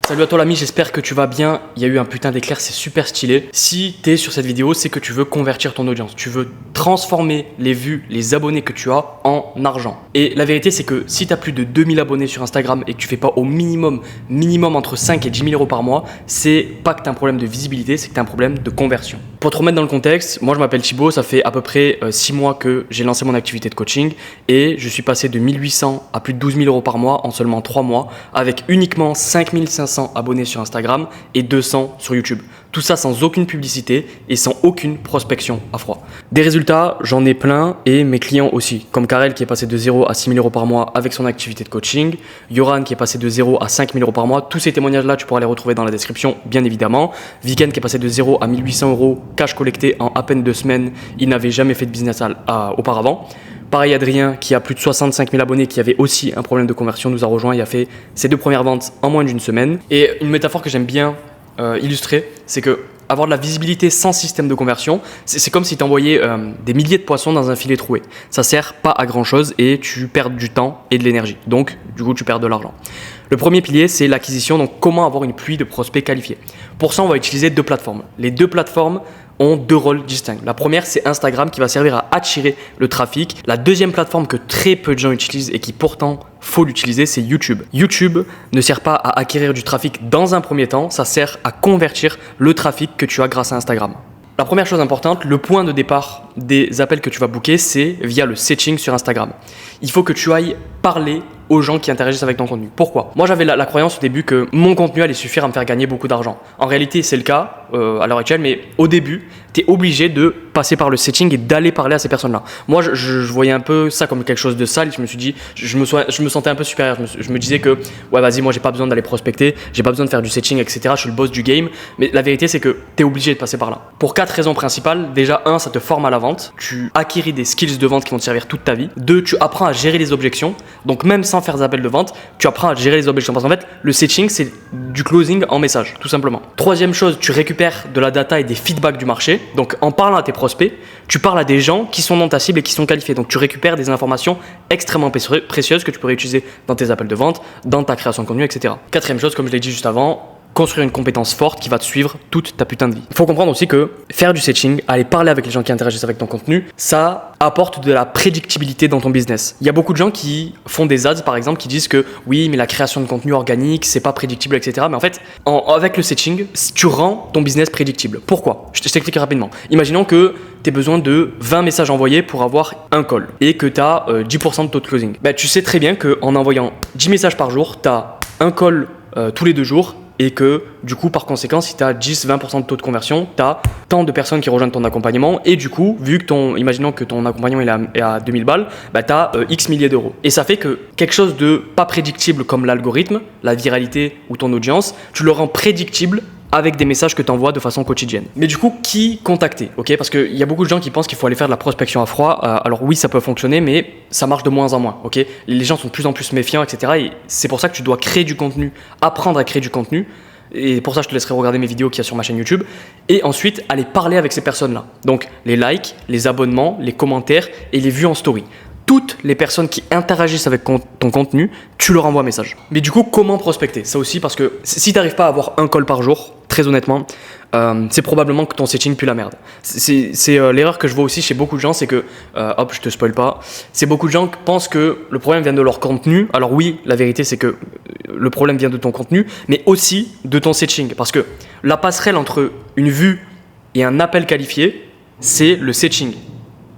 Salut à toi l'ami, j'espère que tu vas bien. Il y a eu un putain d'éclair, c'est super stylé. Si tu es sur cette vidéo, c'est que tu veux convertir ton audience. Tu veux transformer les vues, les abonnés que tu as en argent. Et la vérité, c'est que si tu as plus de 2000 abonnés sur Instagram et que tu fais pas au minimum entre 5 et 10 000 euros par mois, c'est pas que tu as un problème de visibilité, c'est que tu as un problème de conversion. Pour te remettre dans le contexte, moi je m'appelle Thibaut, ça fait à peu près 6 mois que j'ai lancé mon activité de coaching et je suis passé de 1800 à plus de 12 000 euros par mois en seulement 3 mois avec uniquement 5500 abonnés sur Instagram et 200 sur YouTube. Tout ça sans aucune publicité et sans aucune prospection à froid. Des résultats, j'en ai plein et mes clients aussi. Comme Karel qui est passé de 0 à 6 000 euros par mois avec son activité de coaching. Yoran qui est passé de 0 à 5 000 euros par mois. Tous ces témoignages-là, tu pourras les retrouver dans la description, bien évidemment. Viken qui est passé de 0 à 1800 euros cash collecté en à peine 2 semaines. Il n'avait jamais fait de business auparavant. Pareil, Adrien, qui a plus de 65 000 abonnés, qui avait aussi un problème de conversion, nous a rejoint. Il a fait ses 2 premières ventes en moins d'une semaine. Et une métaphore que j'aime bien illustrer, c'est que avoir de la visibilité sans système de conversion, c'est comme si tu envoyais des milliers de poissons dans un filet troué. Ça sert pas à grand chose et tu perds du temps et de l'énergie. Donc, du coup, tu perds de l'argent. Le premier pilier, c'est l'acquisition. Donc, comment avoir une pluie de prospects qualifiés. Pour ça, on va utiliser 2 plateformes. Les 2 plateformes ont 2 rôles distincts. La première, c'est Instagram qui va servir à attirer le trafic. La deuxième plateforme que très peu de gens utilisent et qui pourtant faut l'utiliser, c'est YouTube. YouTube ne sert pas à acquérir du trafic dans un premier temps, ça sert à convertir le trafic que tu as grâce à Instagram. La première chose importante, le point de départ des appels que tu vas booker, c'est via le setching sur Instagram. Il faut que tu ailles parler aux gens qui interagissent avec ton contenu. Pourquoi ? Moi, j'avais la croyance au début que mon contenu allait suffire à me faire gagner beaucoup d'argent. En réalité, c'est le cas à l'heure actuelle, mais au début, tu es obligé de passer par le setting et d'aller parler à ces personnes-là. Moi, je voyais un peu ça comme quelque chose de sale. Je me suis dit, je me sentais un peu supérieur. Je me disais que, ouais, vas-y, moi, j'ai pas besoin d'aller prospecter, j'ai pas besoin de faire du setting, etc. Je suis le boss du game. Mais la vérité, c'est que tu es obligé de passer par là. Pour 4 raisons principales. Déjà, 1, ça te forme à la vente. Tu acquéris des skills de vente qui vont te servir toute ta vie. 2, tu apprends à gérer les objections. Donc, même sans faire des appels de vente, tu apprends à gérer les objections. Parce qu'en fait, le setting, c'est du closing en message, tout simplement. Troisième chose, tu récupères de la data et des feedbacks du marché. Donc, en parlant à tes prospects, tu parles à des gens qui sont dans ta cible et qui sont qualifiés. Donc, tu récupères des informations extrêmement précieuses que tu pourrais utiliser dans tes appels de vente, dans ta création de contenu, etc. Quatrième chose, comme je l'ai dit juste avant, construire une compétence forte qui va te suivre toute ta putain de vie. Il faut comprendre aussi que faire du setching, aller parler avec les gens qui interagissent avec ton contenu, ça apporte de la prédictibilité dans ton business. Il y a beaucoup de gens qui font des ads par exemple qui disent que oui, mais la création de contenu organique, c'est pas prédictible, etc. Mais en fait, avec le setching, tu rends ton business prédictible. Pourquoi ? Je t'explique rapidement. Imaginons que tu as besoin de 20 messages envoyés pour avoir un call et que tu as 10% de taux de closing. Tu sais très bien qu'en envoyant 10 messages par jour, tu as un call tous les 2 jours. Et que du coup, par conséquent, si tu as 10-20% de taux de conversion, tu as tant de personnes qui rejoignent ton accompagnement. Et du coup, vu que imaginons que ton accompagnement est à 2000 balles, tu as X milliers d'euros. Et ça fait que quelque chose de pas prédictible comme l'algorithme, la viralité ou ton audience, tu le rends prédictible avec des messages que tu envoies de façon quotidienne. Mais du coup, qui contacter, ok ? Parce qu'il y a beaucoup de gens qui pensent qu'il faut aller faire de la prospection à froid. Alors oui, ça peut fonctionner, mais ça marche de moins en moins, ok ? Les gens sont de plus en plus méfiants, etc. Et c'est pour ça que tu dois créer du contenu, apprendre à créer du contenu. Et pour ça, je te laisserai regarder mes vidéos qu'il y a sur ma chaîne YouTube. Et ensuite, aller parler avec ces personnes-là. Donc, les likes, les abonnements, les commentaires et les vues en story. Toutes les personnes qui interagissent avec ton contenu, tu leur envoies un message. Mais du coup, comment prospecter ? Ça aussi, parce que si tu n'arrives pas à avoir un call par jour, très honnêtement, c'est probablement que ton setting pue la merde. C'est l'erreur que je vois aussi chez beaucoup de gens, c'est que, hop, je te spoil pas, c'est beaucoup de gens qui pensent que le problème vient de leur contenu. Alors oui, la vérité c'est que le problème vient de ton contenu, mais aussi de ton setting. Parce que la passerelle entre une vue et un appel qualifié, c'est le setting.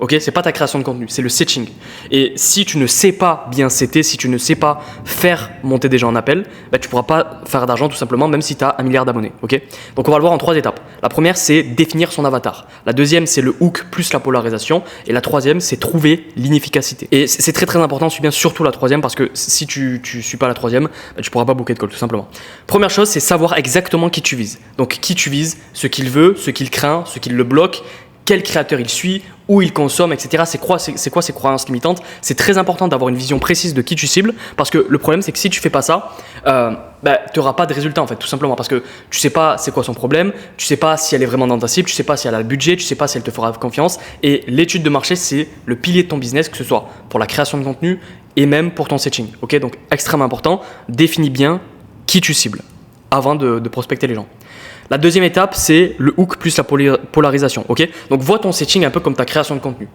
Ok, c'est pas ta création de contenu, c'est le setting. Et si tu ne sais pas bien setter, si tu ne sais pas faire monter des gens en appel, tu pourras pas faire d'argent tout simplement, même si tu as 1 milliard d'abonnés. Ok, donc on va le voir en 3 étapes. La première, c'est définir son avatar. La deuxième, c'est le hook plus la polarisation. Et la troisième, c'est trouver l'inefficacité. Et c'est très très important, suis bien surtout la troisième, parce que si tu suis pas la troisième, tu pourras pas booker de call tout simplement. Première chose, c'est savoir exactement qui tu vises. Donc qui tu vises, ce qu'il veut, ce qu'il craint, ce qui le bloque, quel créateur il suit, où il consomme, etc. C'est quoi ses croyances limitantes ? C'est très important d'avoir une vision précise de qui tu cibles, parce que le problème c'est que si tu fais pas ça, tu n'auras pas de résultat en fait, tout simplement parce que tu sais pas c'est quoi son problème, tu sais pas si elle est vraiment dans ta cible, tu sais pas si elle a le budget, tu sais pas si elle te fera confiance. Et l'étude de marché, c'est le pilier de ton business, que ce soit pour la création de contenu et même pour ton setting. Ok, donc extrêmement important, définis bien qui tu cibles. avant de prospecter les gens. La deuxième étape, c'est le hook plus la polarisation. Okay, donc, vois ton setting un peu comme ta création de contenu.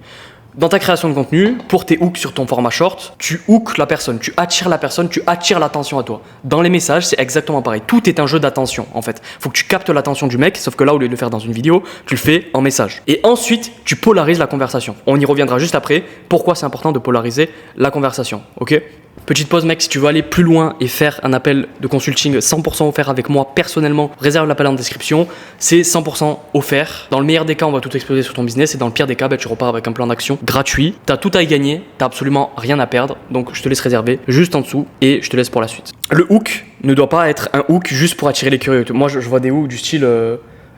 Dans ta création de contenu, pour tes hooks sur ton format short, tu hookes la personne, tu attires la personne, tu attires l'attention à toi. Dans les messages, c'est exactement pareil. Tout est un jeu d'attention en fait. Il faut que tu captes l'attention du mec, sauf que là, au lieu de le faire dans une vidéo, tu le fais en message. Et ensuite, tu polarises la conversation. On y reviendra juste après. Pourquoi c'est important de polariser la conversation, ok ? Petite pause mec, si tu veux aller plus loin et faire un appel de consulting 100% offert avec moi personnellement, réserve l'appel en description, c'est 100% offert. Dans le meilleur des cas, on va tout exploser sur ton business et dans le pire des cas, tu repars avec un plan d'action gratuit. T'as tout à y gagner, t'as absolument rien à perdre, donc je te laisse réserver juste en dessous et je te laisse pour la suite. Le hook ne doit pas être un hook juste pour attirer les curieux. Moi je vois des hooks du style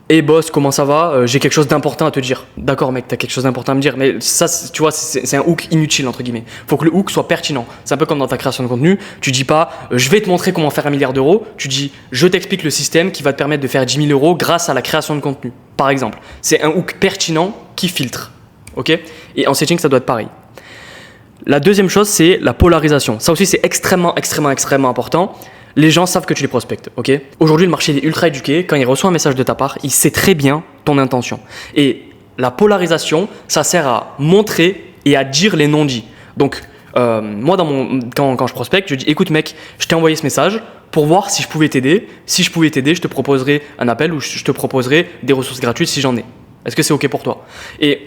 hey boss, comment ça va ? J'ai quelque chose d'important à te dire. D'accord mec, t'as quelque chose d'important à me dire, mais ça, tu vois, c'est un hook inutile entre guillemets. Faut que le hook soit pertinent. C'est un peu comme dans ta création de contenu. Tu dis pas, je vais te montrer comment faire 1 milliard d'euros. Tu dis, je t'explique le système qui va te permettre de faire 10 000 euros grâce à la création de contenu. Par exemple, c'est un hook pertinent qui filtre. Ok ? Et en setting, ça doit être pareil. La deuxième chose, c'est la polarisation. Ça aussi, c'est extrêmement important. Les gens savent que tu les prospectes, ok ? Aujourd'hui, le marché est ultra éduqué. Quand il reçoit un message de ta part, il sait très bien ton intention. Et la polarisation, ça sert à montrer et à dire les non-dits. Donc, moi, quand je prospecte, je dis « Écoute mec, je t'ai envoyé ce message pour voir si je pouvais t'aider. Si je pouvais t'aider, je te proposerai un appel ou je te proposerai des ressources gratuites si j'en ai. Est-ce que c'est ok pour toi ?» Et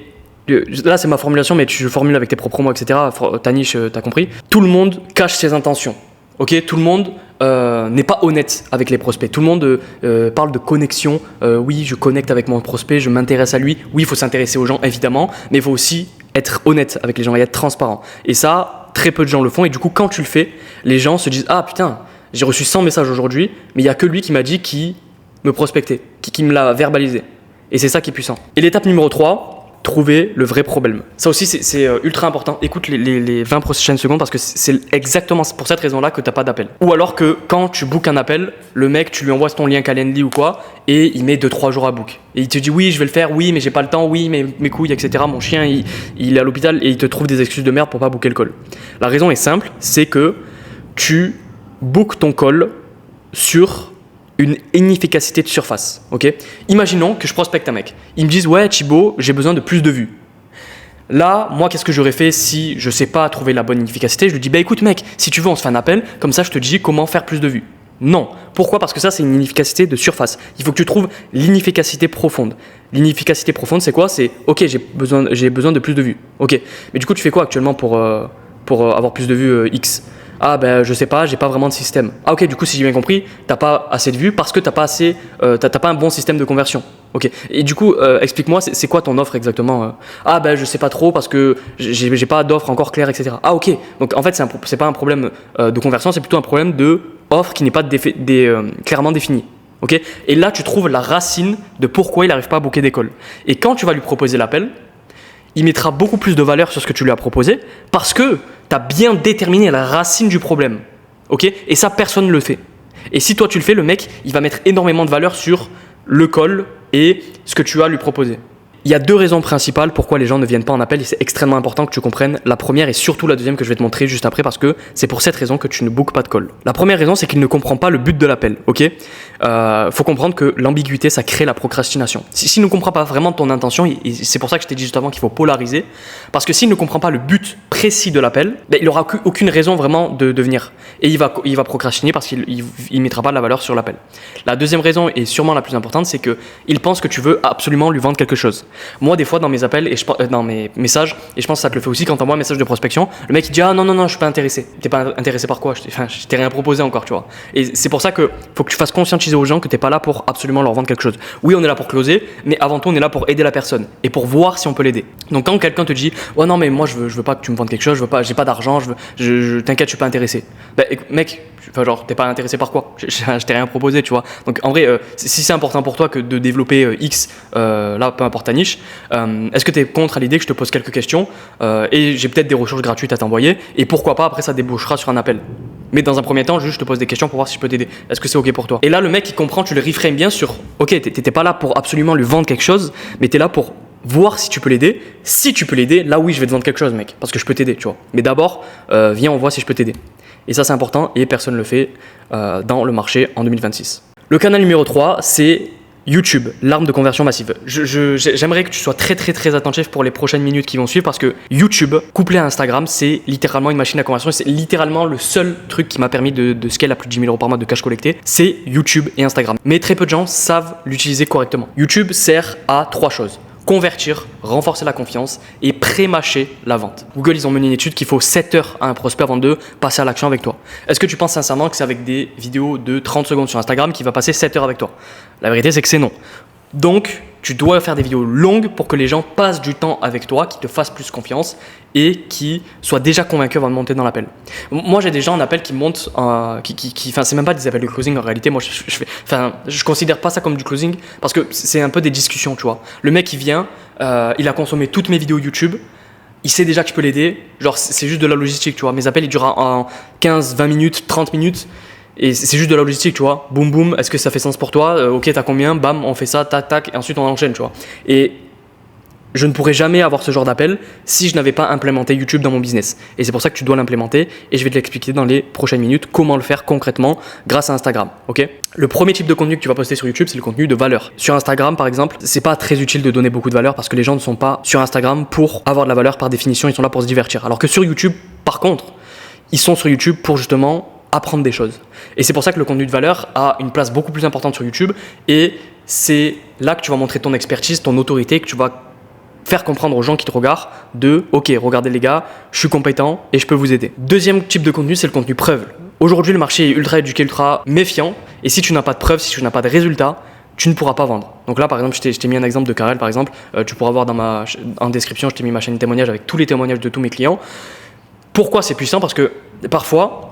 là, c'est ma formulation, mais tu formules avec tes propres mots, etc. Tanish, t'as compris ? Tout le monde cache ses intentions. Ok, tout le monde n'est pas honnête avec les prospects. Tout le monde parle de connexion. Oui, je connecte avec mon prospect, je m'intéresse à lui. Oui, il faut s'intéresser aux gens, évidemment, mais il faut aussi être honnête avec les gens et être transparent. Et ça, très peu de gens le font. Et du coup, quand tu le fais, les gens se disent « Ah putain, j'ai reçu 100 messages aujourd'hui, mais il n'y a que lui qui m'a dit qu'il me prospectait, qui me l'a verbalisé. » Et c'est ça qui est puissant. Et l'étape numéro 3, trouver le vrai problème. Ça aussi, c'est ultra important. Écoute les 20 prochaines secondes parce que c'est exactement pour cette raison-là que tu n'as pas d'appel. Ou alors que quand tu bookes un appel, le mec, tu lui envoies ton lien Calendly ou quoi et il met 2-3 jours à book. Et il te dit oui, je vais le faire, oui, mais j'ai pas le temps, oui, mais mes couilles, etc. Mon chien, il est à l'hôpital et il te trouve des excuses de merde pour pas booker le call. La raison est simple, c'est que tu bookes ton call sur une inefficacité de surface, ok ? Imaginons que je prospecte un mec. Ils me disent « Ouais, Thibaut, j'ai besoin de plus de vues. » Là, moi, qu'est-ce que j'aurais fait si je sais pas trouver la bonne efficacité ? Je lui dis « Bah écoute mec, si tu veux, on se fait un appel, comme ça je te dis comment faire plus de vues. » Non. Pourquoi ? Parce que ça, c'est une inefficacité de surface. Il faut que tu trouves l'inefficacité profonde. L'inefficacité profonde, c'est quoi ? C'est « Ok, j'ai besoin de plus de vues. » Ok. Mais du coup, tu fais quoi actuellement pour avoir plus de vues X ? Ah ben je sais pas, j'ai pas vraiment de système. Ah ok, du coup si j'ai bien compris, t'as pas assez de vues parce que t'as pas un bon système de conversion. Ok. Et du coup, explique-moi, c'est quoi ton offre exactement ? Ah ben je sais pas trop parce que j'ai pas d'offre encore claire, etc. Ah ok. Donc en fait c'est pas un problème de conversion, c'est plutôt un problème de offre qui n'est pas clairement définie. Ok. Et là tu trouves la racine de pourquoi il n'arrive pas à booker d'école. Et quand tu vas lui proposer l'appel, il mettra beaucoup plus de valeur sur ce que tu lui as proposé parce que tu as bien déterminé la racine du problème. Okay ? Et ça, personne ne le fait. Et si toi, tu le fais, le mec, il va mettre énormément de valeur sur le call et ce que tu as à lui proposer. Il y a 2 raisons principales pourquoi les gens ne viennent pas en appel et c'est extrêmement important que tu comprennes la première et surtout la deuxième que je vais te montrer juste après parce que c'est pour cette raison que tu ne bookes pas de call. La première raison, c'est qu'il ne comprend pas le but de l'appel, ok ? Faut comprendre que l'ambiguïté, ça crée la procrastination. S'il ne comprend pas vraiment ton intention, et c'est pour ça que je t'ai dit juste avant qu'il faut polariser, parce que s'il ne comprend pas le but précis de l'appel, il n'aura aucune raison vraiment de venir. Et il va procrastiner parce qu'il ne mettra pas de la valeur sur l'appel. La deuxième raison, et sûrement la plus importante, c'est qu'il pense que tu veux absolument lui vendre quelque chose. Moi, des fois, dans mes appels, dans mes messages, et je pense que ça te le fait aussi quand t'envoies un message de prospection, le mec il dit « Ah non, je suis pas intéressé. » T'es pas intéressé par quoi ? Je t'ai rien proposé encore, tu vois. Et c'est pour ça que faut que tu fasses conscientiser aux gens que t'es pas là pour absolument leur vendre quelque chose. Oui, on est là pour closer, mais avant tout, on est là pour aider la personne et pour voir si on peut l'aider. Donc quand quelqu'un te dit « Ouais, non, mais moi, je veux pas que tu me vendes quelque chose, j'ai pas d'argent, t'inquiète, je suis pas intéressé. » Mec, t'es pas intéressé par quoi ? Je t'ai rien proposé, tu vois. Donc en vrai, si c'est important pour toi que de développer X, là, peu importe ta niche, est-ce que tu es contre à l'idée que je te pose quelques questions et j'ai peut-être des ressources gratuites à t'envoyer et pourquoi pas après ça débouchera sur un appel. Mais dans un premier temps, juste je te pose des questions pour voir si je peux t'aider. Est-ce que c'est ok pour toi ? Et là, le mec il comprend, tu le reframes bien sur ok, t'étais pas là pour absolument lui vendre quelque chose, mais t'es là pour voir si tu peux l'aider. Si tu peux l'aider, là oui, je vais te vendre quelque chose, mec, parce que je peux t'aider, tu vois. Mais d'abord, viens, on voit si je peux t'aider. Et ça, c'est important et personne ne le fait dans le marché en 2026. Le canal numéro 3, c'est YouTube, l'arme de conversion massive. J'aimerais que tu sois très attentif pour les prochaines minutes qui vont suivre parce que YouTube, couplé à Instagram, c'est littéralement une machine à conversion. C'est littéralement le seul truc qui m'a permis de scale à plus de 10 000 € par mois de cash collecté. C'est YouTube et Instagram. Mais très peu de gens savent l'utiliser correctement. YouTube sert à 3 choses. Convertir, renforcer la confiance et pré-mâcher la vente. Google, ils ont mené une étude qu'il faut 7 heures à un prospect avant de passer à l'action avec toi. Est-ce que tu penses sincèrement que c'est avec des vidéos de 30 secondes sur Instagram qu'il va passer 7 heures avec toi? La vérité, c'est que c'est non. Donc, tu dois faire des vidéos longues pour que les gens passent du temps avec toi, qu'ils te fassent plus confiance et qui soient déjà convaincus avant de monter dans l'appel. Moi, j'ai des gens en appel qui montent, enfin, c'est même pas des appels de closing en réalité. Moi, je considère pas ça comme du closing parce que c'est un peu des discussions, tu vois. Le mec, il vient, il a consommé toutes mes vidéos YouTube. Il sait déjà que je peux l'aider. Genre, c'est juste de la logistique, tu vois. Mes appels, ils durent en 15, 20 minutes, 30 minutes. Et c'est juste de la logistique, tu vois. Boum, boum, est-ce que ça fait sens pour toi? Ok, t'as combien? Bam, on fait ça, tac, tac, et ensuite on enchaîne, tu vois. Et je ne pourrais jamais avoir ce genre d'appel si je n'avais pas implémenté YouTube dans mon business. Et c'est pour ça que tu dois l'implémenter et je vais te l'expliquer dans les prochaines minutes comment le faire concrètement grâce à Instagram, ok? Le premier type de contenu que tu vas poster sur YouTube, c'est le contenu de valeur. Sur Instagram, par exemple, c'est pas très utile de donner beaucoup de valeur parce que les gens ne sont pas sur Instagram pour avoir de la valeur par définition, ils sont là pour se divertir. Alors que sur YouTube, par contre, ils sont sur YouTube pour justement apprendre des choses. Et c'est pour ça que le contenu de valeur a une place beaucoup plus importante sur YouTube et c'est là que tu vas montrer ton expertise, ton autorité, que tu vas faire comprendre aux gens qui te regardent de « Ok, regardez les gars, je suis compétent et je peux vous aider ». Deuxième type de contenu, c'est le contenu preuve. Aujourd'hui, le marché est ultra éduqué, ultra méfiant et si tu n'as pas de preuves, si tu n'as pas de résultats, tu ne pourras pas vendre. Donc là, par exemple, je t'ai mis un exemple de Karel, par exemple. Tu pourras voir en description, je t'ai mis ma chaîne de témoignages avec tous les témoignages de tous mes clients. Pourquoi c'est puissant? Parce que parfois,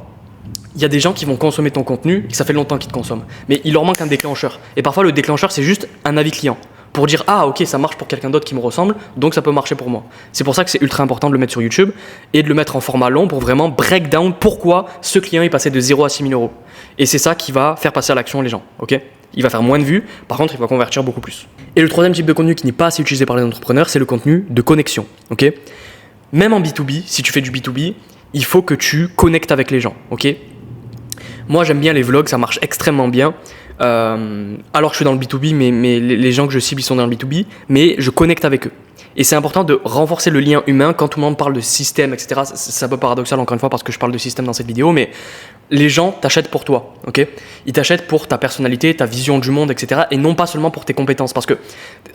il y a des gens qui vont consommer ton contenu et ça fait longtemps qu'ils te consomment. Mais il leur manque un déclencheur. Et parfois, le déclencheur, c'est juste un avis client. Pour dire, ah ok, ça marche pour quelqu'un d'autre qui me ressemble, donc ça peut marcher pour moi. C'est pour ça que c'est ultra important de le mettre sur YouTube et de le mettre en format long pour vraiment break down pourquoi ce client est passé de 0 à 6 000 €. Et c'est ça qui va faire passer à l'action les gens, ok? Il va faire moins de vues, par contre, il va convertir beaucoup plus. Et le troisième type de contenu qui n'est pas assez utilisé par les entrepreneurs, c'est le contenu de connexion, ok? Même en B2B, si tu fais du B2B, il faut que tu connectes avec les gens, ok? Moi, j'aime bien les vlogs, ça marche extrêmement bien. Alors que je suis dans le B2B, mais les gens que je cible, ils sont dans le B2B, mais je connecte avec eux. Et c'est important de renforcer le lien humain quand tout le monde parle de système, etc. C'est un peu paradoxal, encore une fois, parce que je parle de système dans cette vidéo, mais les gens t'achètent pour toi, ok? Ils t'achètent pour ta personnalité, ta vision du monde, etc. Et non pas seulement pour tes compétences. Parce que,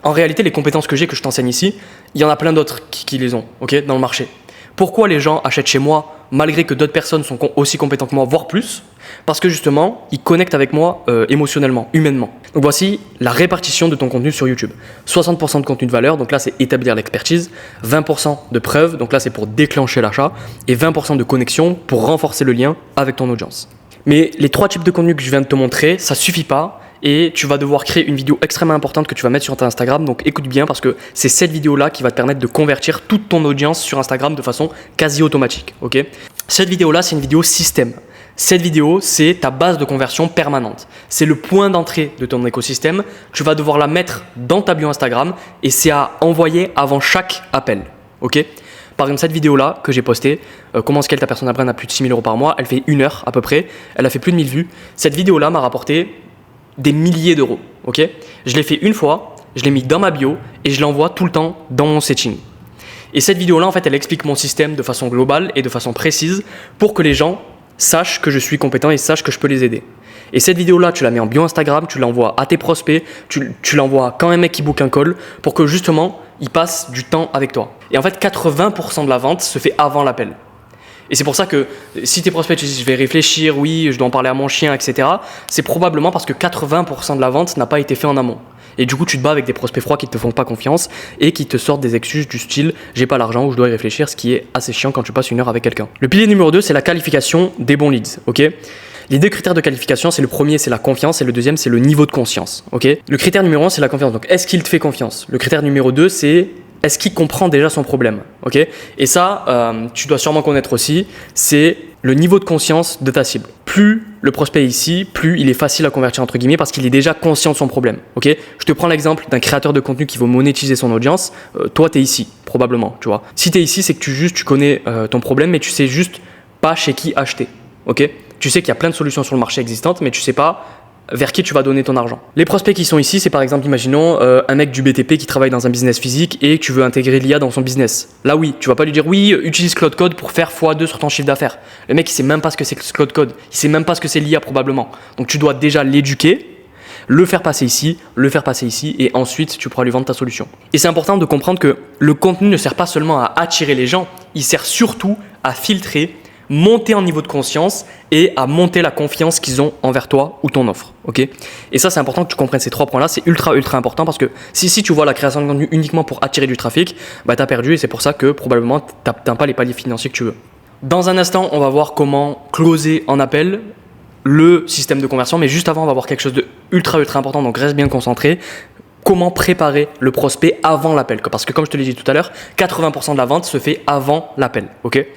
en réalité, les compétences que j'ai, que je t'enseigne ici, il y en a plein d'autres qui les ont, ok, dans le marché. Pourquoi les gens achètent chez moi malgré que d'autres personnes sont aussi compétentes que moi, voire plus? Parce que justement, ils connectent avec moi émotionnellement, humainement. Donc voici la répartition de ton contenu sur YouTube. 60% de contenu de valeur, donc là c'est établir l'expertise. 20% de preuves, donc là c'est pour déclencher l'achat. Et 20% de connexion pour renforcer le lien avec ton audience. Mais les 3 types de contenu que je viens de te montrer, ça suffit pas. Et tu vas devoir créer une vidéo extrêmement importante que tu vas mettre sur ton Instagram. Donc écoute bien parce que c'est cette vidéo-là qui va te permettre de convertir toute ton audience sur Instagram de façon quasi automatique. Okay? Cette vidéo-là, c'est une vidéo système. Cette vidéo, c'est ta base de conversion permanente. C'est le point d'entrée de ton écosystème. Tu vas devoir la mettre dans ta bio Instagram et c'est à envoyer avant chaque appel. Okay? Par exemple, cette vidéo-là que j'ai postée, comment scale ta personne à brand à plus de 6 000 € par mois, elle fait 1 heure à peu près. Elle a fait plus de 1000 vues. Cette vidéo-là m'a rapporté des milliers d'euros, ok? Je l'ai fait une fois, je l'ai mis dans ma bio et je l'envoie tout le temps dans mon setting. Et cette vidéo-là, en fait, elle explique mon système de façon globale et de façon précise pour que les gens sachent que je suis compétent et sachent que je peux les aider. Et cette vidéo-là, tu la mets en bio Instagram, tu l'envoies à tes prospects, tu l'envoies quand un mec qui book un call pour que justement, il passe du temps avec toi. Et en fait, 80% de la vente se fait avant l'appel. Et c'est pour ça que si tes prospects te disent je vais réfléchir, oui, je dois en parler à mon chien, etc., c'est probablement parce que 80% de la vente n'a pas été fait en amont. Et du coup, tu te bats avec des prospects froids qui ne te font pas confiance et qui te sortent des excuses du style j'ai pas l'argent ou je dois y réfléchir, ce qui est assez chiant quand tu passes 1 heure avec quelqu'un. Le pilier numéro 2, c'est la qualification des bons leads. Ok ? Les 2 critères de qualification, c'est le premier, c'est la confiance et le deuxième, c'est le niveau de conscience. Ok ? Le critère numéro 1, c'est la confiance. Donc, est-ce qu'il te fait confiance ? Le critère numéro 2, c'est est-ce qu'il comprend déjà son problème, ok? Et ça, tu dois sûrement connaître aussi, c'est le niveau de conscience de ta cible. Plus le prospect est ici, plus il est facile à convertir entre guillemets parce qu'il est déjà conscient de son problème, ok? Je te prends l'exemple d'un créateur de contenu qui veut monétiser son audience. Toi, tu es ici, probablement, tu vois. Si tu es ici, c'est que tu connais ton problème, mais tu sais juste pas chez qui acheter, ok? Tu sais qu'il y a plein de solutions sur le marché existantes, mais tu sais pas vers qui tu vas donner ton argent. Les prospects qui sont ici, c'est par exemple, imaginons un mec du BTP qui travaille dans un business physique et tu veux intégrer l'IA dans son business. Là oui, tu vas pas lui dire oui, utilise Claude Code pour faire x2 sur ton chiffre d'affaires. Le mec il sait même pas ce que c'est que Claude Code, il sait même pas ce que c'est l'IA probablement. Donc tu dois déjà l'éduquer, le faire passer ici et ensuite tu pourras lui vendre ta solution. Et c'est important de comprendre que le contenu ne sert pas seulement à attirer les gens, il sert surtout à filtrer, monter en niveau de conscience et à monter la confiance qu'ils ont envers toi ou ton offre. Okay, et ça, c'est important que tu comprennes ces 3 points-là. C'est ultra important parce que si tu vois la création de contenu uniquement pour attirer du trafic, bah, tu as perdu et c'est pour ça que probablement tu n'atteins pas les paliers financiers que tu veux. Dans un instant, on va voir comment closer en appel, le système de conversion. Mais juste avant, on va voir quelque chose de ultra important. Donc, reste bien concentré. Comment préparer le prospect avant l'appel. Parce que comme je te l'ai dit tout à l'heure, 80% de la vente se fait avant l'appel. Okay,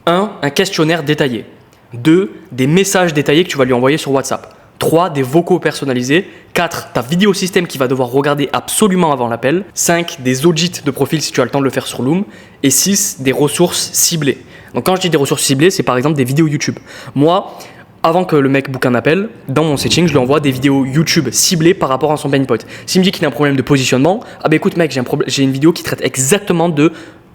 1. Un questionnaire détaillé. 2. Des messages détaillés que tu vas lui envoyer sur WhatsApp. 3. Des vocaux personnalisés. 4. Ta vidéo système qu'il va devoir regarder absolument avant l'appel. 5. Des audits de profil si tu as le temps de le faire sur Loom. Et 6. Des ressources ciblées. Donc quand je dis des ressources ciblées, c'est par exemple des vidéos YouTube. Moi, avant que le mec book un appel, dans mon setting, je lui envoie des vidéos YouTube ciblées par rapport à son pain point. S'il me dit qu'il a un problème de positionnement, ah ben écoute mec, j'ai une vidéo qui traite exactement de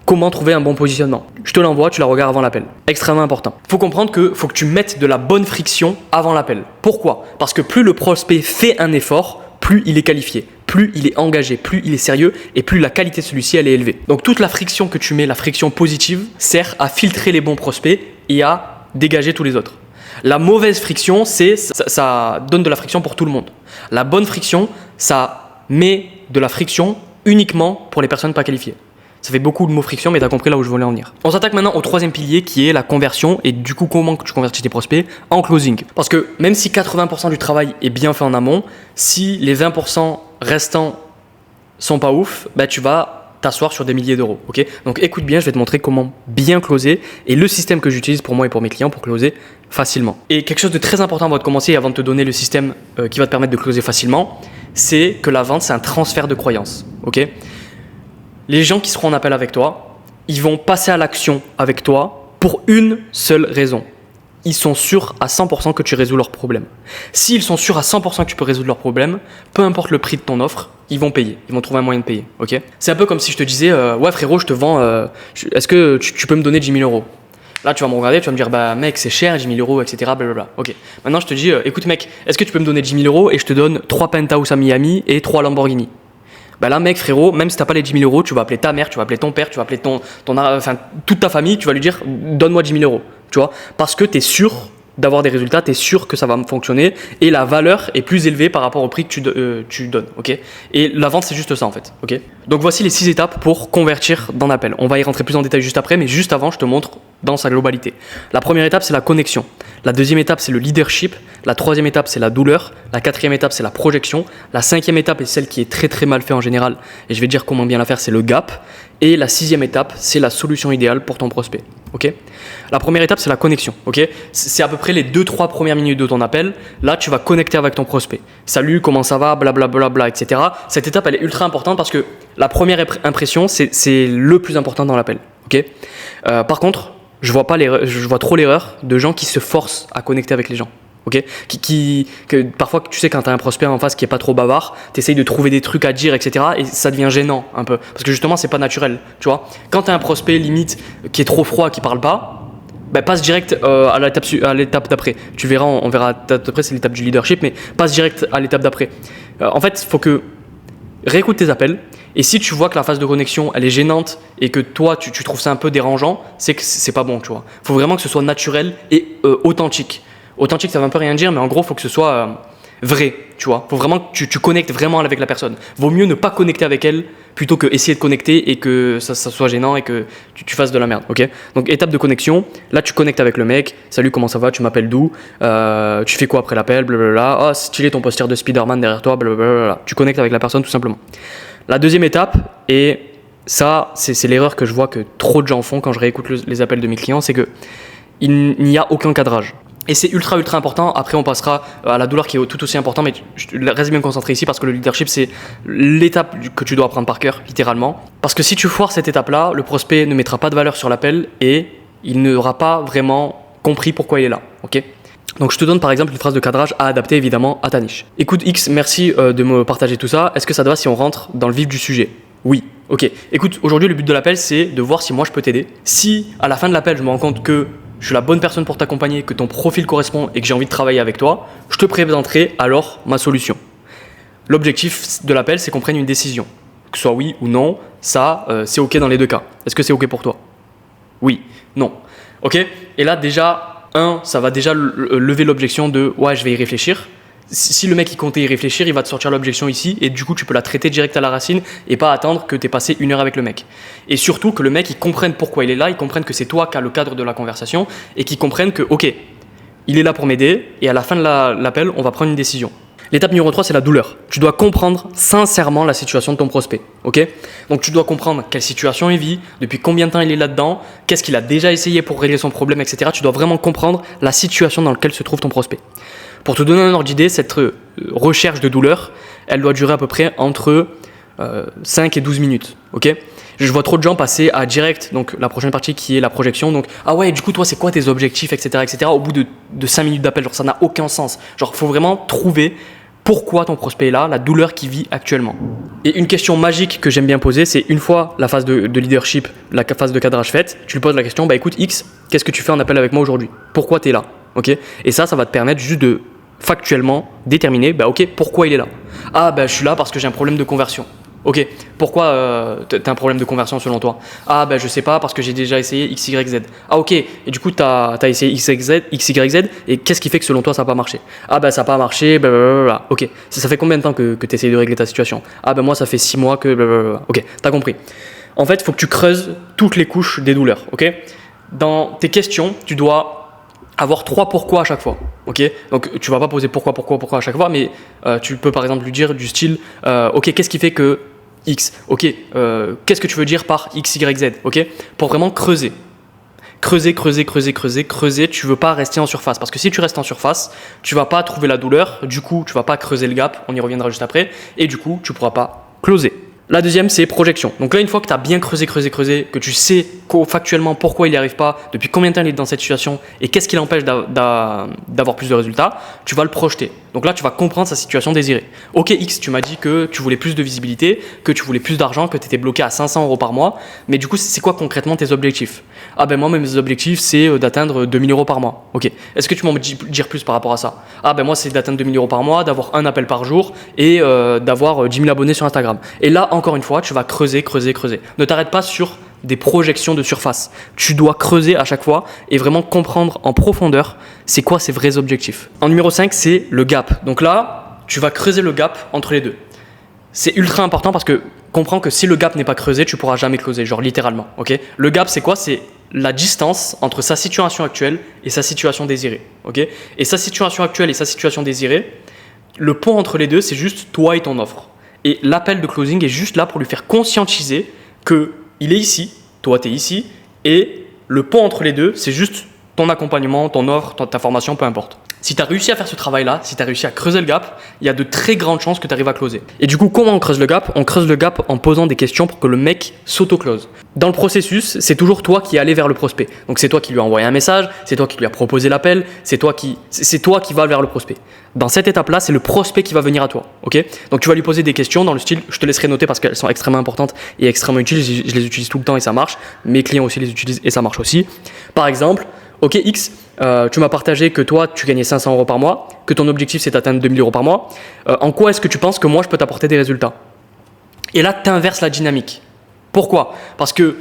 comment trouver un bon positionnement. Je te l'envoie, tu la regardes avant l'appel. Extrêmement important. Il faut comprendre qu'il faut que tu mettes de la bonne friction avant l'appel. Pourquoi ? Parce que plus le prospect fait un effort, plus il est qualifié, plus il est engagé, plus il est sérieux et plus la qualité de celui-ci elle est élevée. Donc toute la friction que tu mets, la friction positive, sert à filtrer les bons prospects et à dégager tous les autres. La mauvaise friction, ça donne de la friction pour tout le monde. La bonne friction, ça met de la friction uniquement pour les personnes pas qualifiées. Ça fait beaucoup de mots friction, mais tu as compris là où je voulais en venir. On s'attaque maintenant au 3e pilier qui est la conversion et du coup comment tu convertis tes prospects en closing. Parce que même si 80% du travail est bien fait en amont, si les 20% restants sont pas ouf, bah tu vas t'asseoir sur des milliers d'euros. Okay, donc écoute bien, je vais te montrer comment bien closer et le système que j'utilise pour moi et pour mes clients pour closer facilement. Et quelque chose de très important avant de commencer, avant de te donner le système qui va te permettre de closer facilement, c'est que la vente c'est un transfert de croyance. Okay, les gens qui seront en appel avec toi, ils vont passer à l'action avec toi pour une seule raison. Ils sont sûrs à 100% que tu résous leurs problèmes. S'ils sont sûrs à 100% que tu peux résoudre leurs problèmes, peu importe le prix de ton offre, ils vont payer. Ils vont trouver un moyen de payer. Okay, c'est un peu comme si je te disais ouais frérot, je te vends, est-ce que tu peux me donner 10 000 euros ? Là, tu vas me regarder, tu vas me dire bah mec, c'est cher, 10 000 euros, etc. Blablabla. Ok. Maintenant, je te dis écoute mec, est-ce que tu peux me donner 10 000 euros et je te donne 3 penthouse à Miami et 3 Lamborghini ? Bah là mec frérot, même si t'as pas les 10 000 euros, tu vas appeler ta mère, tu vas appeler ton père, tu vas appeler toute ta famille, tu vas lui dire donne-moi 10 000 euros, tu vois, parce que t'es sûr d'avoir des résultats, t'es sûr que ça va fonctionner et la valeur est plus élevée par rapport au prix que tu donnes, ok. Et la vente c'est juste ça en fait, ok. Donc voici les 6 étapes pour convertir dans l'appel. On va y rentrer plus en détail juste après, mais juste avant je te montre dans sa globalité. La première étape c'est la connexion. La deuxième étape c'est le leadership. La troisième étape c'est la douleur. La quatrième étape c'est la projection. La cinquième étape est celle qui est très très mal faite en général et je vais te dire comment bien la faire, c'est le gap. Et la sixième étape c'est la solution idéale pour ton prospect. Okay, la première étape c'est la connexion. Okay, c'est à peu près les 2-3 premières minutes de ton appel. Là tu vas connecter avec ton prospect. Salut, comment ça va, blablabla, etc. Cette étape elle est ultra importante parce que la première impression c'est le plus important dans l'appel. Okay, par contre je vois trop l'erreur de gens qui se forcent à connecter avec les gens. Okay, que parfois tu sais quand tu as un prospect en face qui est pas trop bavard, tu essayes de trouver des trucs à dire, etc. et ça devient gênant un peu parce que justement c'est pas naturel, tu vois. Quand tu as un prospect limite qui est trop froid, qui parle pas, bah, passe direct à l'étape d'après. Tu verras, on verra d'après, c'est l'étape du leadership, mais passe direct à l'étape d'après. En fait, il faut que réécoute tes appels et si tu vois que la phase de connexion elle est gênante et que toi tu trouves ça un peu dérangeant, c'est que c'est pas bon, tu vois. Il faut vraiment que ce soit naturel et authentique. Authentique, ça veut un peu rien dire, mais en gros, il faut que ce soit vrai, tu vois. Il faut vraiment que tu connectes vraiment avec la personne. Vaut mieux ne pas connecter avec elle plutôt que essayer de connecter et que ça soit gênant et que tu fasses de la merde, ok. Donc, étape de connexion, là, tu connectes avec le mec. Salut, comment ça va ? Tu m'appelles d'où ? Tu fais quoi après l'appel ? Blablabla. Ah, stylé ton poster de Spider-Man derrière toi, blablabla. Tu connectes avec la personne tout simplement. La deuxième étape, et ça, c'est l'erreur que je vois que trop de gens font quand je réécoute les appels de mes clients, c'est que il n'y a aucun cadrage. Et c'est ultra important. Après on passera à la douleur qui est tout aussi important, mais reste bien concentré ici parce que le leadership c'est l'étape que tu dois apprendre par cœur, littéralement. Parce que si tu foires cette étape là, le prospect ne mettra pas de valeur sur l'appel et il n'aura pas vraiment compris pourquoi il est là, ok. Donc je te donne par exemple une phrase de cadrage à adapter évidemment à ta niche. Écoute X, merci de me partager tout ça. Est-ce que ça te va si on rentre dans le vif du sujet? Oui. Ok. Écoute, aujourd'hui le but de l'appel c'est de voir si moi je peux t'aider. Si à la fin de l'appel je me rends compte que je suis la bonne personne pour t'accompagner, que ton profil correspond et que j'ai envie de travailler avec toi, je te présenterai alors ma solution. L'objectif de l'appel c'est qu'on prenne une décision. Que ce soit oui ou non, ça c'est ok dans les deux cas. Est-ce que c'est ok pour toi? Oui. Non. Ok. Et là déjà... ça va déjà lever l'objection de « ouais, je vais y réfléchir ». Si le mec il comptait y réfléchir, il va te sortir l'objection ici et du coup tu peux la traiter direct à la racine et pas attendre que tu aies passé 1 heure avec le mec. Et surtout que le mec il comprenne pourquoi il est là, il comprenne que c'est toi qui as le cadre de la conversation et qu'il comprenne que ok, il est là pour m'aider et à la fin de l'appel, on va prendre une décision. L'étape numéro 3, c'est la douleur. Tu dois comprendre sincèrement la situation de ton prospect. Ok ? Donc tu dois comprendre quelle situation il vit, depuis combien de temps il est là-dedans, qu'est-ce qu'il a déjà essayé pour régler son problème, etc. Tu dois vraiment comprendre la situation dans laquelle se trouve ton prospect. Pour te donner un ordre d'idée, cette recherche de douleur, elle doit durer à peu près entre 5 et 12 minutes. Ok ? Je vois trop de gens passer à direct, donc la prochaine partie qui est la projection. Donc, ah ouais, du coup, toi, c'est quoi tes objectifs, etc., etc. Au bout de 5 minutes d'appel, genre ça n'a aucun sens. Genre, il faut vraiment trouver pourquoi ton prospect est là, la douleur qu'il vit actuellement. Et une question magique que j'aime bien poser, c'est une fois la phase de leadership, la phase de cadrage faite, tu lui poses la question, bah écoute X, qu'est-ce que tu fais en appel avec moi aujourd'hui? Pourquoi tu es là? Ok? Et ça va te permettre juste de factuellement déterminer, bah ok, pourquoi il est là? Ah bah je suis là parce que j'ai un problème de conversion. Ok, pourquoi t'as un problème de conversion selon toi? Ah ben je sais pas parce que j'ai déjà essayé X, Y, Z. Ah ok, et du coup t'as essayé X, Y, Z et qu'est-ce qui fait que selon toi ça n'a pas marché? Ah ben ça n'a pas marché, blablabla. Ok, ça fait combien de temps que tu essayes de régler ta situation? Ah ben moi ça fait 6 mois que blablabla. Ok, t'as compris. En fait, il faut que tu creuses toutes les couches des douleurs, ok? Dans tes questions, tu dois avoir 3 pourquoi à chaque fois, ok? Donc tu vas pas poser pourquoi à chaque fois, mais tu peux par exemple lui dire du style, ok, qu'est-ce qui fait que X, ok, qu'est-ce que tu veux dire par X, Y, Z, ok? Pour vraiment creuser. Creuser, tu veux pas rester en surface. Parce que si tu restes en surface, tu vas pas trouver la douleur, du coup, tu vas pas creuser le gap, on y reviendra juste après, et du coup, tu pourras pas closer. La deuxième, c'est projection. Donc là, une fois que tu as bien creusé, que tu sais factuellement pourquoi il n'y arrive pas, depuis combien de temps il est dans cette situation et qu'est-ce qui l'empêche d'avoir plus de résultats, tu vas le projeter. Donc là, tu vas comprendre sa situation désirée. Ok X, tu m'as dit que tu voulais plus de visibilité, que tu voulais plus d'argent, que tu étais bloqué à 500 € par mois, mais du coup, c'est quoi concrètement tes objectifs? Ah ben moi, mes objectifs, c'est d'atteindre 2000 € par mois. Ok. Est-ce que tu m'en dire plus par rapport à ça? Ah ben moi, c'est d'atteindre 2000 € par mois, d'avoir un appel par jour et d'avoir 10 000 abonnés sur Instagram. Et là, encore une fois, tu vas creuser. Ne t'arrête pas sur des projections de surface. Tu dois creuser à chaque fois et vraiment comprendre en profondeur c'est quoi ses vrais objectifs. En numéro 5, c'est le gap. Donc là, tu vas creuser le gap entre les deux. C'est ultra important parce que comprends que si le gap n'est pas creusé, tu pourras jamais closer, genre littéralement. Ok? Le gap, c'est quoi? C'est la distance entre sa situation actuelle et sa situation désirée. Ok? Et sa situation actuelle et sa situation désirée, le pont entre les deux, c'est juste toi et ton offre. Et l'appel de closing est juste là pour lui faire conscientiser qu'il est ici, toi tu es ici, et le pont entre les deux, c'est juste ton accompagnement, ton offre, ta formation, peu importe. Si tu as réussi à faire ce travail-là, si tu as réussi à creuser le gap, il y a de très grandes chances que tu arrives à closer. Et du coup, comment on creuse le gap? On creuse le gap en posant des questions pour que le mec s'auto-close. Dans le processus, c'est toujours toi qui es allé vers le prospect. Donc c'est toi qui lui as envoyé un message, c'est toi qui lui as proposé l'appel, c'est toi qui vas vers le prospect. Dans cette étape-là, c'est le prospect qui va venir à toi. Ok? Donc tu vas lui poser des questions dans le style, je te laisserai noter parce qu'elles sont extrêmement importantes et extrêmement utiles. Je les utilise tout le temps et ça marche. Mes clients aussi les utilisent et ça marche aussi. Par exemple, ok X, tu m'as partagé que toi tu gagnais 500 € par mois, que ton objectif c'est d'atteindre 2000 € par mois. En quoi est-ce que tu penses que moi je peux t'apporter des résultats? Et là tu inverses la dynamique. Pourquoi? Parce que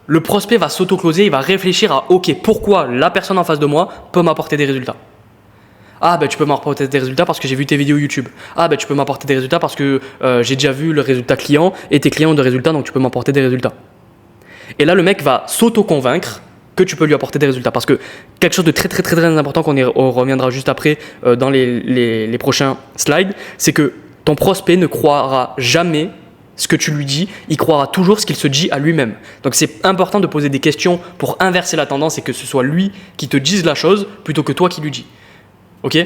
le prospect va s'auto-closer, il va réfléchir à ok, pourquoi la personne en face de moi peut m'apporter des résultats. Ah ben tu peux m'apporter des résultats parce que j'ai vu tes vidéos YouTube. Ah ben tu peux m'apporter des résultats parce que j'ai déjà vu le résultat client et tes clients ont des résultats, donc tu peux m'apporter des résultats. Et là le mec va s'auto-convaincre que tu peux lui apporter des résultats. Parce que quelque chose de très important on reviendra juste après dans les prochains slides, c'est que ton prospect ne croira jamais ce que tu lui dis, il croira toujours ce qu'il se dit à lui-même. Donc c'est important de poser des questions pour inverser la tendance et que ce soit lui qui te dise la chose plutôt que toi qui lui dis. Ok?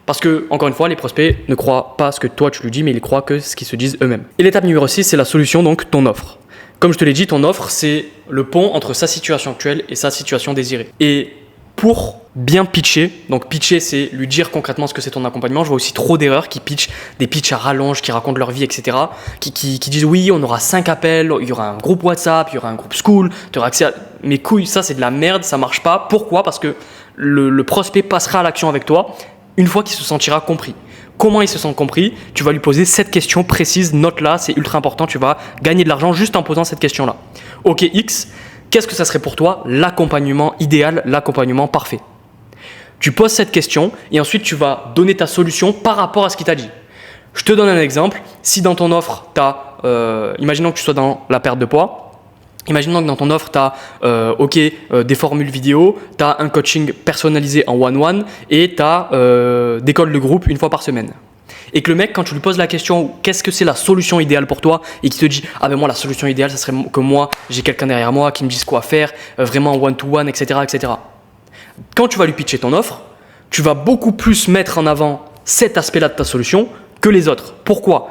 Parce que, encore une fois, les prospects ne croient pas ce que toi tu lui dis, mais ils croient que ce qu'ils se disent eux-mêmes. Et l'étape numéro 6, c'est la solution, donc ton offre. Comme je te l'ai dit, ton offre, c'est le pont entre sa situation actuelle et sa situation désirée. Et pour bien pitcher. Donc pitcher, c'est lui dire concrètement ce que c'est ton accompagnement. Je vois aussi trop d'erreurs qui pitchent, des pitchs à rallonge, qui racontent leur vie, etc. Qui disent oui, on aura 5 appels, il y aura un groupe WhatsApp, il y aura un groupe school, tu auras accès à... Mes couilles, ça c'est de la merde, ça marche pas. Pourquoi ? Parce que le prospect passera à l'action avec toi une fois qu'il se sentira compris. Comment il se sent compris ? Tu vas lui poser cette question précise, note-la, c'est ultra important, tu vas gagner de l'argent juste en posant cette question-là. Ok X, qu'est-ce que ça serait pour toi l'accompagnement idéal, l'accompagnement parfait ? Tu poses cette question et ensuite tu vas donner ta solution par rapport à ce qu'il t'a dit. Je te donne un exemple. Si dans ton offre, imaginons que tu sois dans la perte de poids, imaginons que dans ton offre, tu as des formules vidéo, tu as un coaching personnalisé en one-one et tu as des calls de groupe une fois par semaine. Et que le mec, quand tu lui poses la question qu'est-ce que c'est la solution idéale pour toi et qu'il te dit ah ben moi la solution idéale ça serait que moi j'ai quelqu'un derrière moi qui me dise quoi faire, vraiment one-to-one, etc., etc. Quand tu vas lui pitcher ton offre, tu vas beaucoup plus mettre en avant cet aspect-là de ta solution que les autres. Pourquoi ?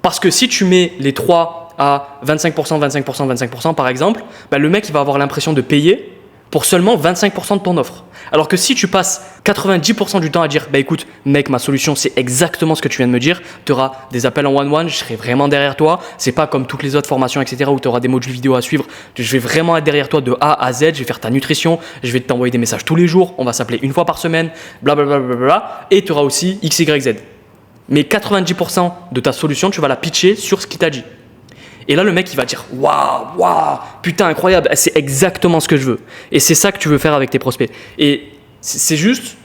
Parce que si tu mets les 3 à 25%, 25%, 25% par exemple, le mec il va avoir l'impression de payer pour seulement 25% de ton offre. Alors que si tu passes 90% du temps à dire écoute mec, ma solution c'est exactement ce que tu viens de me dire, tu auras des appels en one-one, je serai vraiment derrière toi, c'est pas comme toutes les autres formations etc. où tu auras des modules vidéo à suivre, je vais vraiment être derrière toi de A à Z, je vais faire ta nutrition, je vais t'envoyer des messages tous les jours, on va s'appeler une fois par semaine, blablabla, et tu auras aussi X, Y, Z. Mais 90% de ta solution, tu vas la pitcher sur ce qu'il t'a dit. Et là, le mec, il va dire waouh, putain, incroyable, c'est exactement ce que je veux. Et c'est ça que tu veux faire avec tes prospects. Et c'est juste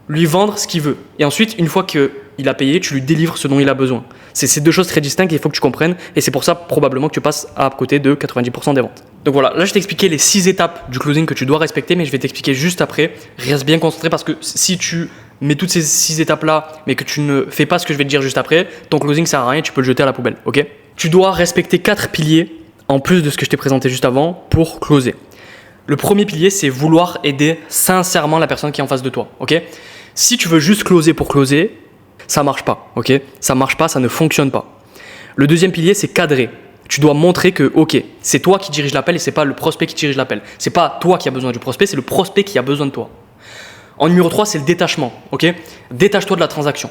lui vendre ce qu'il veut. Et ensuite, une fois qu'il a payé, tu lui délivres ce dont il a besoin. C'est deux choses très distinctes et il faut que tu comprennes. Et c'est pour ça, probablement, que tu passes à côté de 90% des ventes. Donc voilà, là, je t'ai expliqué les 6 étapes du closing que tu dois respecter, mais je vais t'expliquer juste après. Reste bien concentré parce que si tu mets toutes ces 6 étapes-là, mais que tu ne fais pas ce que je vais te dire juste après, ton closing sert à rien, tu peux le jeter à la poubelle, ok ? Tu dois respecter 4 piliers en plus de ce que je t'ai présenté juste avant pour closer. Le premier pilier, c'est vouloir aider sincèrement la personne qui est en face de toi, ok ? Si tu veux juste closer pour closer, ça marche pas, ok ? Ça marche pas, ça ne fonctionne pas. Le deuxième pilier, c'est cadrer. Tu dois montrer que, ok, c'est toi qui dirige l'appel et c'est pas le prospect qui dirige l'appel. C'est pas toi qui as besoin du prospect, c'est le prospect qui a besoin de toi. En numéro 3, c'est le détachement, ok ? Détache-toi de la transaction.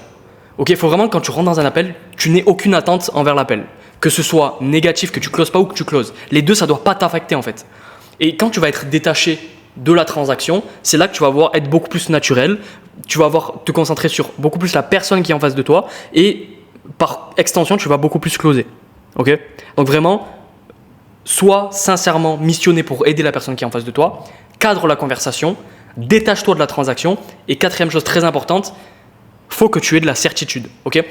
Ok, il faut vraiment que quand tu rentres dans un appel, tu n'aies aucune attente envers l'appel. Que ce soit négatif, que tu closes pas ou que tu closes. Les deux, ça doit pas t'affecter en fait. Et quand tu vas être détaché de la transaction, c'est là que tu vas voir être beaucoup plus naturel. Tu vas te concentrer sur beaucoup plus la personne qui est en face de toi et par extension, tu vas beaucoup plus closer. Ok ? Donc vraiment, sois sincèrement missionné pour aider la personne qui est en face de toi. Cadre la conversation. Détache-toi de la transaction. Et quatrième chose très importante, faut que tu aies de la certitude. Ok ?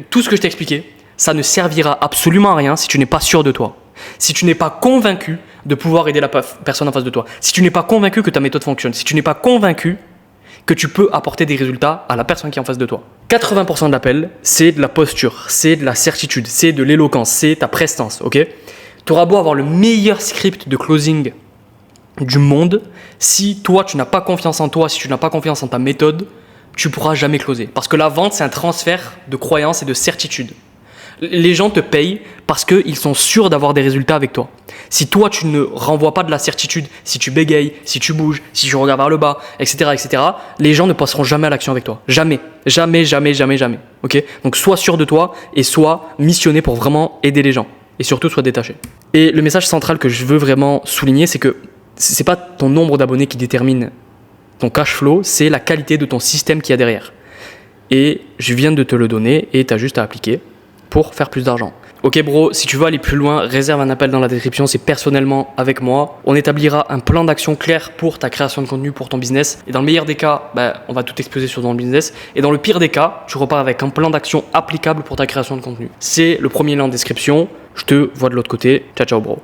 Tout ce que je t'ai expliqué, ça ne servira absolument à rien si tu n'es pas sûr de toi. Si tu n'es pas convaincu de pouvoir aider la personne en face de toi. Si tu n'es pas convaincu que ta méthode fonctionne. Si tu n'es pas convaincu que tu peux apporter des résultats à la personne qui est en face de toi. 80% de l'appel, c'est de la posture, c'est de la certitude, c'est de l'éloquence, c'est ta prestance. Ok ? Tu auras beau avoir le meilleur script de closing du monde, si toi tu n'as pas confiance en toi, si tu n'as pas confiance en ta méthode, tu ne pourras jamais closer. Parce que la vente, c'est un transfert de croyance et de certitude. Les gens te payent parce qu'ils sont sûrs d'avoir des résultats avec toi. Si toi, tu ne renvoies pas de la certitude, si tu bégayes, si tu bouges, si tu regardes vers le bas, etc., les gens ne passeront jamais à l'action avec toi. Jamais. Jamais, jamais, jamais, jamais. Okay ? Donc, sois sûr de toi et sois missionné pour vraiment aider les gens. Et surtout, sois détaché. Et le message central que je veux vraiment souligner, c'est que ce n'est pas ton nombre d'abonnés qui détermine ton cash flow, c'est la qualité de ton système qu'il y a derrière. Et je viens de te le donner et tu as juste à appliquer pour faire plus d'argent. Ok bro, si tu veux aller plus loin, réserve un appel dans la description, c'est personnellement avec moi. On établira un plan d'action clair pour ta création de contenu, pour ton business. Et dans le meilleur des cas, on va tout exposer sur ton business. Et dans le pire des cas, tu repars avec un plan d'action applicable pour ta création de contenu. C'est le premier lien en description. Je te vois de l'autre côté. Ciao ciao bro.